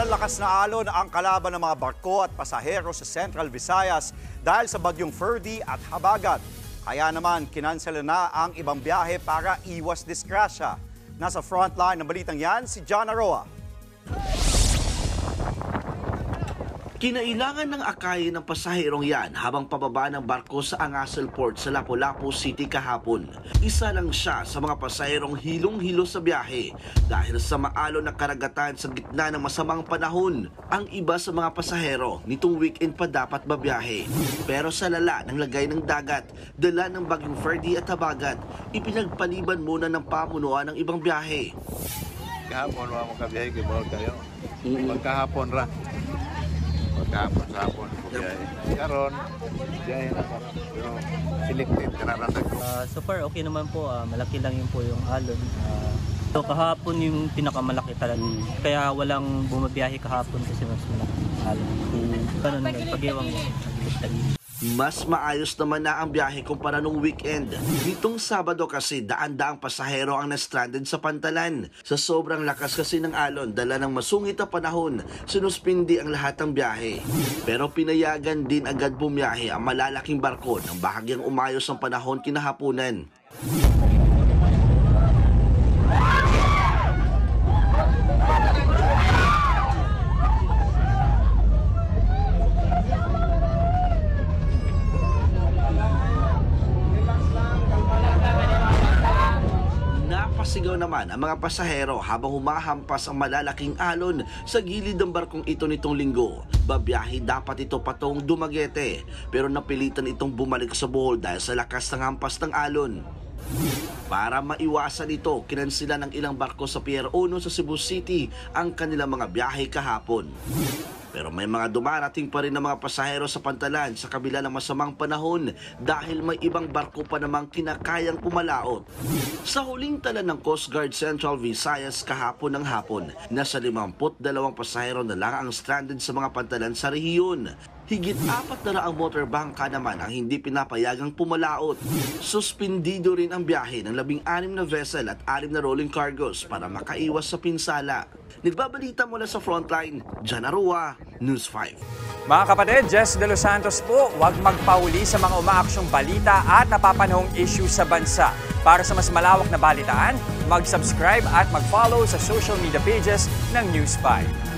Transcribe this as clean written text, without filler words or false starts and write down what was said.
Sobrang lakas na alon ang kalaban ng mga barko at pasahero sa Central Visayas dahil sa bagyong Ferdy at Habagat. Kaya naman, kinansela na ang ibang biyahe para iwas disgrasya. Nasa frontline ng balitang yan, si John Aroa. Kinailangan ng akayin ng pasaherong yan habang pababa ng barko sa Angasel Port sa Lapu-Lapu City kahapon. Isa lang siya sa mga pasaherong hilong-hilo sa biyahe dahil sa maalon na karagatan sa gitna ng masamang panahon. Ang iba sa mga pasahero nitong weekend pa dapat babiyahe. Pero sa lala ng lagay ng dagat, dala ng bagyong Ferdy at Habagat, ipinagpaliban muna ng pamunuan ng ibang biyahe. Kahapon wala mong kabiyahe, kibawal kayo. Magkahapon ra. Magkahapon ko biyahe. Karon, biyahe na sa pero selected kararandag. So far, okay naman po. Malaki lang yun po yung alon. So kahapon yung pinakamalaki talaga. Kaya walang bumabiyahe kahapon kasi mas malaki alon. Ganun, nagpag-iwang Mas maayos naman na ang biyahe kumpara nung weekend. Nitong Sabado kasi daan-daang pasahero ang na-stranded sa Pantalan. Sa sobrang lakas kasi ng alon, dala ng masungit na panahon, sinuspindi ang lahat ng biyahe. Pero pinayagan din agad bumiyahe ang malalaking barko nang bahagyang umayos ang panahon kinahaponan. Napasigaw naman ang mga pasahero habang humahampas ang malalaking alon sa gilid ng barkong ito nitong linggo. Babiyahe dapat ito patong Dumaguete pero napilitan itong bumalik sa Bohol dahil sa lakas ng hampas ng alon. Para maiwasan ito, kinansila ng ilang barko sa Pier 1 sa Cebu City ang kanilang mga biyahe kahapon. Pero may mga dumarating pa rin ng mga pasahero sa Pantalan sa kabila ng masamang panahon dahil may ibang barko pa namang kinakayang pumalaot. Sa huling tala ng Coast Guard Central Visayas kahapon ng hapon, nasa 52 pasahero na lang ang stranded sa mga Pantalan sa rehiyon. Higit 400 motorbangka naman ang hindi pinapayagang pumalaot. Suspendido rin ang biyahe ng 16 na vessel at 6 na rolling cargos para makaiwas sa pinsala. Nagbabalita mula sa frontline, John Aroa, News 5. Mga kapatid, Jess De Los Santos po, huwag magpauli sa mga umaaksyong balita at napapanahong issue sa bansa. Para sa mas malawak na balitaan, mag-subscribe at mag-follow sa social media pages ng News 5.